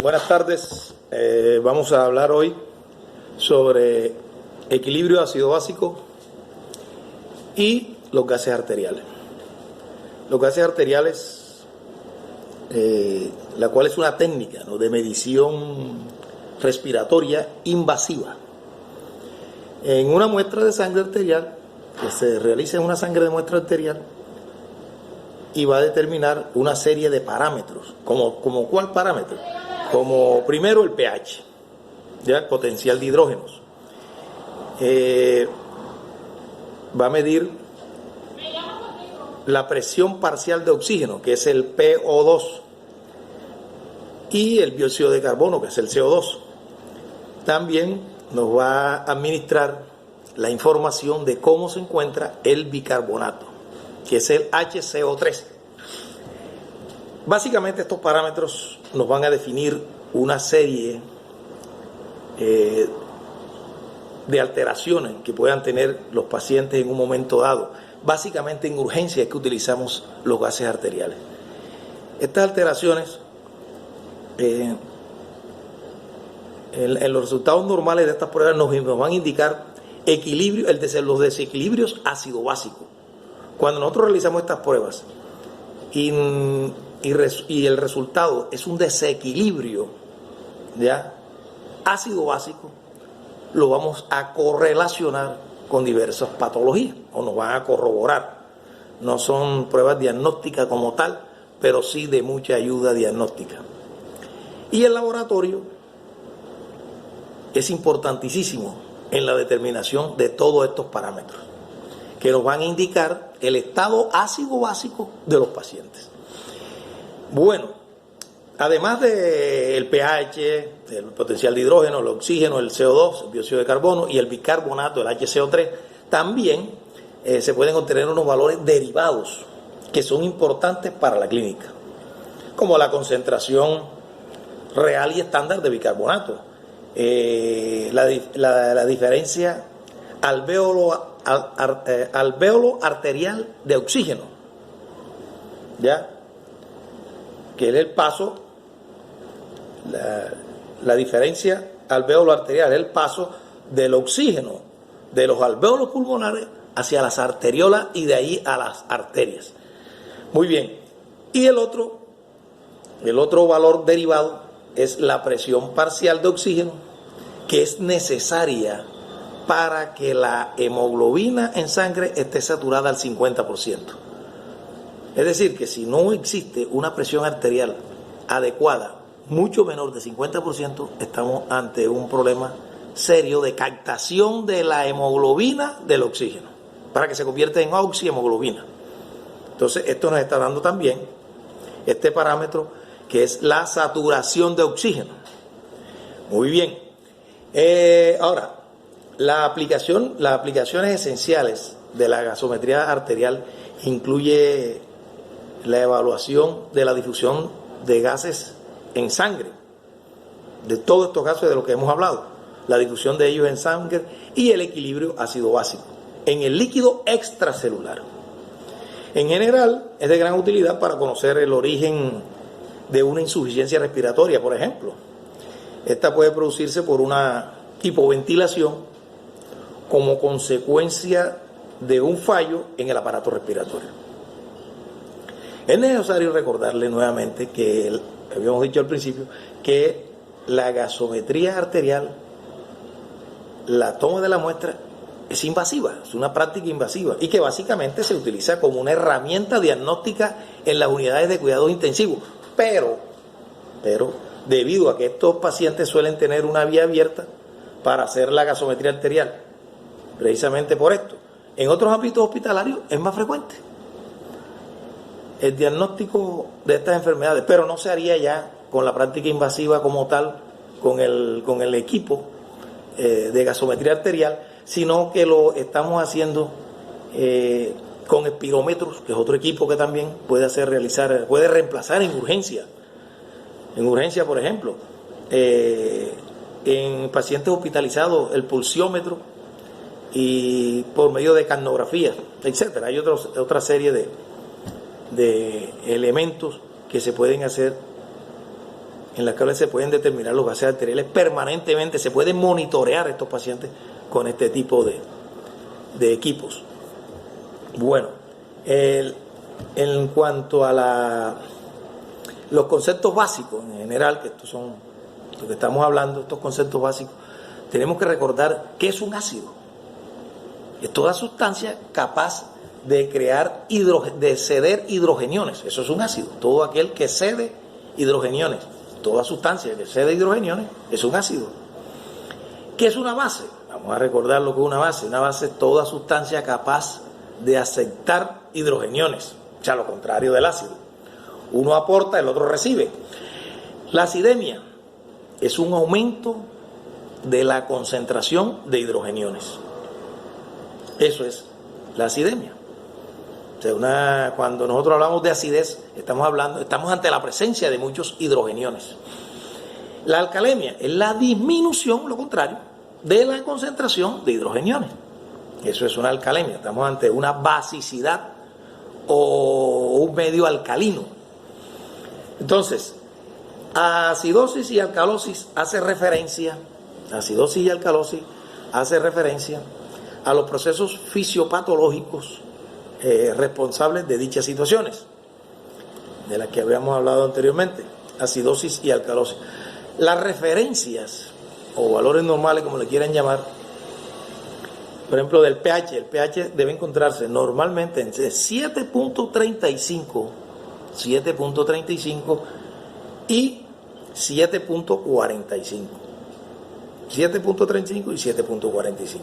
Buenas tardes. Vamos a hablar hoy sobre equilibrio ácido básico y los gases arteriales. Los gases arteriales, la cual es una técnica, ¿no?, de medición respiratoria invasiva. En una muestra de sangre arterial, que se realiza en una sangre de muestra arterial, y va a determinar una serie de parámetros. ¿Como cuál parámetro? Como primero el pH, ¿ya? El potencial de hidrógenos. Va a medir la presión parcial de oxígeno, que es el PO2, y el dióxido de carbono, que es el CO2. También nos va a administrar la información de cómo se encuentra el bicarbonato, que es el HCO3. Básicamente estos parámetros nos van a definir una serie de alteraciones que puedan tener los pacientes en un momento dado. Básicamente en urgencia es que utilizamos los gases arteriales. Estas alteraciones, en los resultados normales de estas pruebas nos van a indicar los desequilibrios ácido-básico. Cuando nosotros realizamos estas pruebas y el resultado es un desequilibrio, ¿ya?, ácido-básico, lo vamos a correlacionar con diversas patologías o nos van a corroborar. No son pruebas diagnósticas como tal, pero sí de mucha ayuda diagnóstica. Y el laboratorio es importantísimo en la determinación de todos estos parámetros, que nos van a indicar el estado ácido básico de los pacientes. Bueno, además del pH, el potencial de hidrógeno, el oxígeno, el CO2, el dióxido de carbono y el bicarbonato, el HCO3, también se pueden obtener unos valores derivados que son importantes para la clínica, como la concentración real y estándar de bicarbonato, la diferencia alvéolo arterial de oxígeno, ¿ya?, que es el paso, la diferencia alvéolo arterial es el paso del oxígeno de los alvéolos pulmonares hacia las arteriolas y de ahí a las arterias. Muy bien. Y el otro valor derivado es la presión parcial de oxígeno, que es necesaria para que la hemoglobina en sangre esté saturada al 50%. Es decir, que si no existe una presión arterial adecuada, mucho menor de 50%, estamos ante un problema serio de captación de la hemoglobina del oxígeno, para que se convierta en oxihemoglobina. Entonces, esto nos está dando también este parámetro, que es la saturación de oxígeno. Muy bien. Ahora, las aplicaciones esenciales de la gasometría arterial incluye la evaluación de la difusión de gases en sangre, de todos estos gases de los que hemos hablado, la difusión de ellos en sangre y el equilibrio ácido-básico en el líquido extracelular. En general, es de gran utilidad para conocer el origen de una insuficiencia respiratoria, por ejemplo. Esta puede producirse por una hipoventilación como consecuencia de un fallo en el aparato respiratorio. Es necesario recordarle nuevamente que, habíamos dicho al principio, que la gasometría arterial, la toma de la muestra, es invasiva, es una práctica invasiva y que básicamente se utiliza como una herramienta diagnóstica en las unidades de cuidados intensivos. Pero, debido a que estos pacientes suelen tener una vía abierta para hacer la gasometría arterial, precisamente por esto, en otros ámbitos hospitalarios es más frecuente el diagnóstico de estas enfermedades, pero no se haría ya con la práctica invasiva como tal, con el equipo de gasometría arterial, sino que lo estamos haciendo con espirómetros, que es otro equipo que también puede reemplazar en urgencia. En urgencia, por ejemplo, en pacientes hospitalizados, el pulsiómetro, y por medio de capnografía, etcétera. Hay otra serie de elementos que se pueden hacer en las cuales se pueden determinar los gases arteriales permanentemente, se pueden monitorear estos pacientes con este tipo de equipos. Bueno, en cuanto a los conceptos básicos en general, que estos son lo que estamos hablando, estos conceptos básicos, tenemos que recordar qué es un ácido. Es toda sustancia capaz de crear de ceder hidrogeniones. Eso es un ácido. Todo aquel que cede hidrogeniones, toda sustancia que cede hidrogeniones es un ácido. ¿Qué es una base? Vamos a recordar lo que es una base. Una base es toda sustancia capaz de aceptar hidrogeniones, o sea, lo contrario del ácido. Uno aporta, el otro recibe. La acidemia es un aumento de la concentración de hidrogeniones. Eso es la acidemia. O sea, cuando nosotros hablamos de acidez, estamos ante la presencia de muchos hidrogeniones. La alcalemia es la disminución, lo contrario, de la concentración de hidrogeniones. Eso es una alcalemia. Estamos ante una basicidad o un medio alcalino. Entonces, acidosis y alcalosis hace referencia a los procesos fisiopatológicos responsables de dichas situaciones, de las que habíamos hablado anteriormente, acidosis y alcalosis. Las referencias o valores normales, como le quieran llamar, por ejemplo, del pH, el pH debe encontrarse normalmente entre 7.35 y 7.45. 7.35 y 7.45.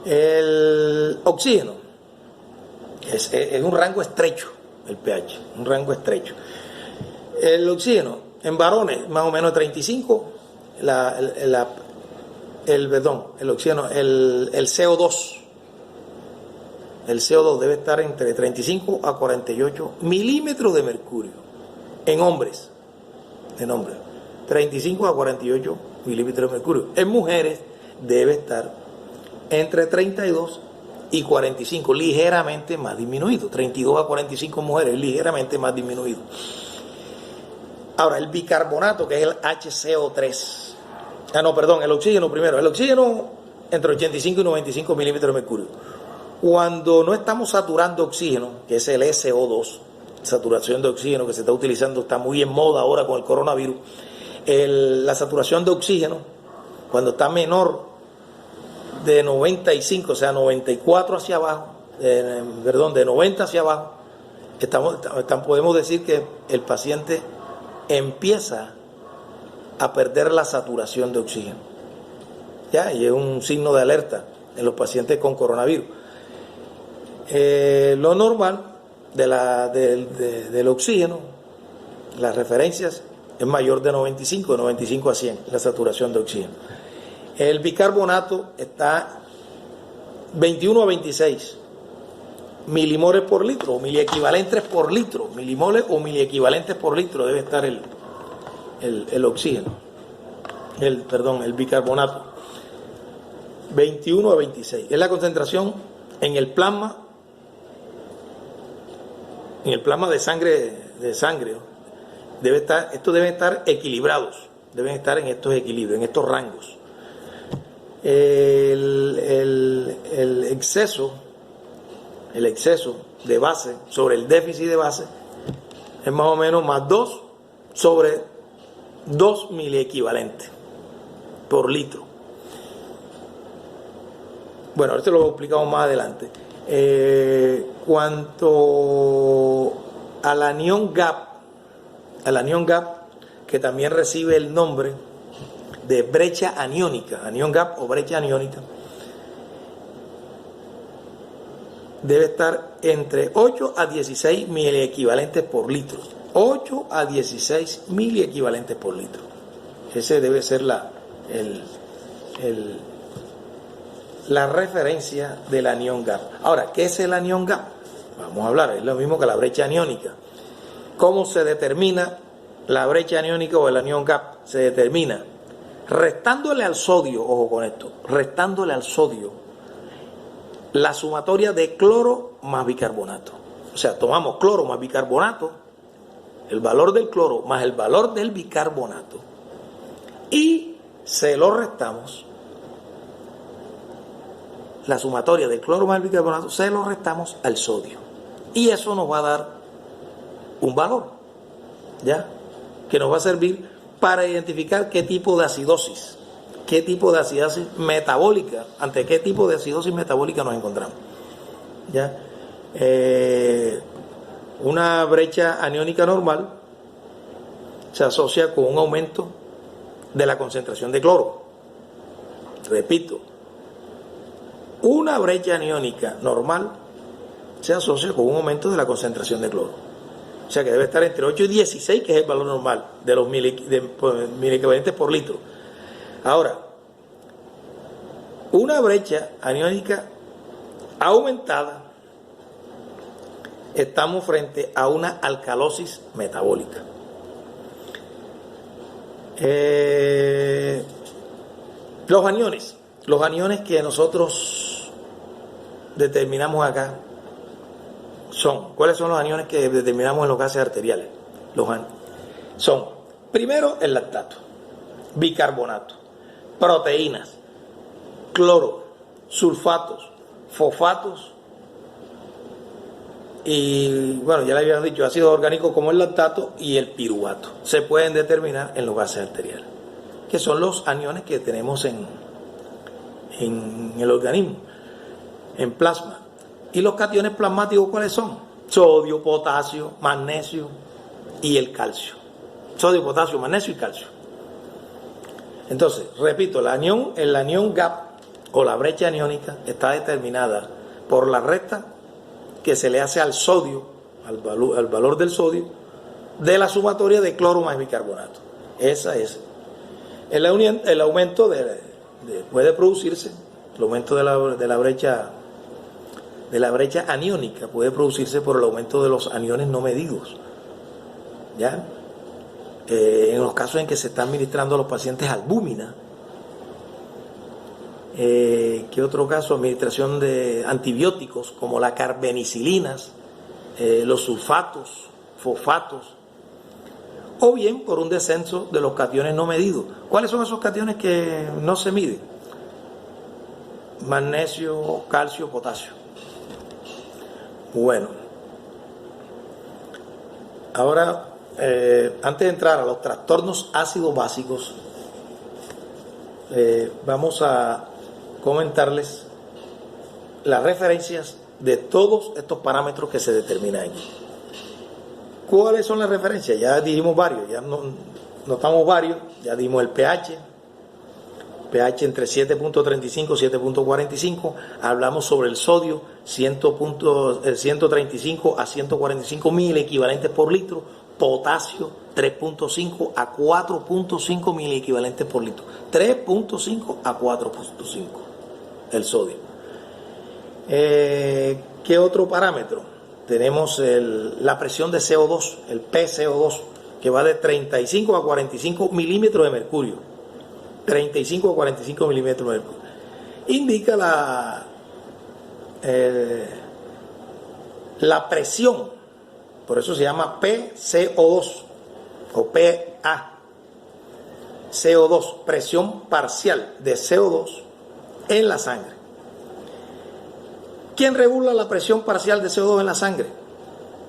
El oxígeno es un rango estrecho, el pH, un rango estrecho. El oxígeno en varones más o menos 35, el oxígeno, el CO2. El CO2 debe estar entre 35 a 48 milímetros de mercurio en hombres. 35 a 48 milímetros de mercurio. En mujeres debe estar entre 32 y 45, ligeramente más disminuido. 32 a 45 mujeres, ligeramente más disminuido. Ahora, el bicarbonato, que es el HCO3. El oxígeno primero. El oxígeno entre 85 y 95 milímetros de mercurio. Cuando no estamos saturando oxígeno, que es el SO2, saturación de oxígeno que se está utilizando, está muy en moda ahora con el coronavirus, la saturación de oxígeno, cuando está menor de 95, o sea, 94 hacia abajo, de 90 hacia abajo, podemos decir que el paciente empieza a perder la saturación de oxígeno. ¿Ya? Y es un signo de alerta en los pacientes con coronavirus. Lo normal del oxígeno, las referencias, es mayor de 95 a 100, la saturación de oxígeno. El bicarbonato está 21 a 26 milimoles por litro, o miliequivalentes por litro, milimoles o miliequivalentes por litro debe estar el oxígeno, el bicarbonato. 21 a 26. Es la concentración en el plasma de sangre, estos deben estar equilibrados, deben estar en estos equilibrios, en estos rangos. El exceso de base sobre el déficit de base es más o menos más 2 sobre 2 miliequivalentes por litro. Bueno, esto lo explicamos más adelante. Cuanto al anión GAP, que también recibe el nombre de brecha aniónica, anión GAP o brecha aniónica, debe estar entre 8 a 16 miliequivalentes por litro. 8 a 16 miliequivalentes por litro. Ese debe ser la referencia del anión GAP. Ahora, ¿qué es el anión GAP? Vamos a hablar, es lo mismo que la brecha aniónica. ¿Cómo se determina la brecha aniónica o el anión GAP? Se determina restándole al sodio, ojo con esto, restándole al sodio la sumatoria de cloro más bicarbonato. O sea, tomamos cloro más bicarbonato el valor del cloro más el valor del bicarbonato, y se lo restamos, la sumatoria del cloro más el bicarbonato, se lo restamos al sodio. Y eso nos va a dar un valor, ¿ya? Que nos va a servir para identificar qué tipo de acidosis, metabólica, ante qué tipo de acidosis metabólica nos encontramos, ¿ya? Una brecha aniónica normal se asocia con un aumento de la concentración de cloro. Repito, una brecha aniónica normal se asocia con un aumento de la concentración de cloro. O sea que debe estar entre 8 y 16, que es el valor normal de los miliequivalentes por litro. Ahora, una brecha aniónica aumentada, estamos frente a una alcalosis metabólica. Los aniones que nosotros determinamos acá ¿cuáles son los aniones que determinamos en los gases arteriales? Son, primero, el lactato, bicarbonato, proteínas, cloro, sulfatos, fosfatos y, bueno, ya le habíamos dicho, ácidos orgánicos como el lactato y el piruvato. Se pueden determinar en los gases arteriales, que son los aniones que tenemos en el organismo, en plasma. ¿Y los cationes plasmáticos cuáles son? Sodio, potasio, magnesio y el calcio. Sodio, potasio, magnesio y calcio. Entonces, repito, el anión gap o la brecha aniónica está determinada por la resta que se le hace al sodio, al valor del sodio, de la sumatoria de cloro más bicarbonato. Esa es. El aumento puede producirse, el aumento de la brecha aniónica puede producirse por el aumento de los aniones no medidos, ¿ya? En los casos en que se está administrando a los pacientes albúmina. ¿Qué otro caso? Administración de antibióticos como las carbenicilinas, los sulfatos, fosfatos, o bien por un descenso de los cationes no medidos. ¿Cuáles son esos cationes que no se miden? Magnesio, calcio, potasio. Bueno, ahora, antes de entrar a los trastornos ácidos básicos, vamos a comentarles las referencias de todos estos parámetros que se determinan aquí. ¿Cuáles son las referencias? Ya dijimos varios, ya notamos varios, ya dimos el pH entre 7.35 y 7.45, hablamos sobre el sodio, 135 a 145 miliequivalentes por litro, potasio 3.5 a 4.5 miliequivalentes por litro, 3.5 a 4.5 el sodio. ¿Qué otro parámetro? Tenemos la presión de CO2, el PCO2, que va de 35 a 45 milímetros de mercurio. 35 a 45 milímetros de mercurio. Indica la presión, por eso se llama PCO2 o PA. CO2, presión parcial de CO2 en la sangre. ¿Quién regula la presión parcial de CO2 en la sangre?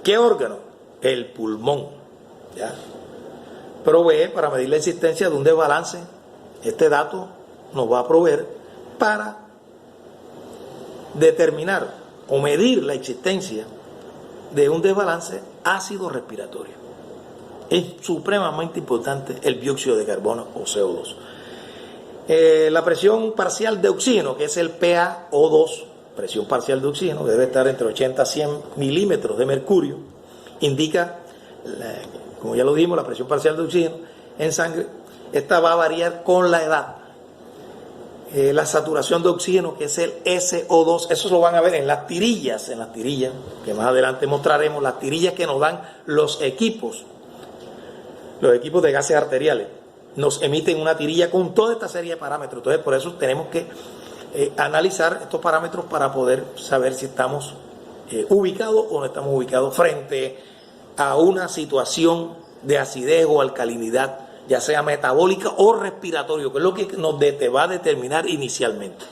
¿Qué órgano? El pulmón. ¿Ya? Provee para medir la existencia de un desbalance. Este dato nos va a proveer para determinar o medir la existencia de un desbalance ácido respiratorio. Es supremamente importante el dióxido de carbono o CO2. La presión parcial de oxígeno, que es el PaO2, presión parcial de oxígeno, debe estar entre 80 a 100 milímetros de mercurio. Indica, como ya lo dijimos, la presión parcial de oxígeno en sangre. Esta va a variar con la edad. La saturación de oxígeno, que es el SO2, eso lo van a ver en las tirillas, que más adelante mostraremos, las tirillas que nos dan los equipos de gases arteriales. Nos emiten una tirilla con toda esta serie de parámetros. Entonces, por eso tenemos que analizar estos parámetros para poder saber si estamos ubicados o no estamos ubicados frente a una situación de acidez o alcalinidad, ya sea metabólica o respiratorio, que es lo que te va a determinar inicialmente.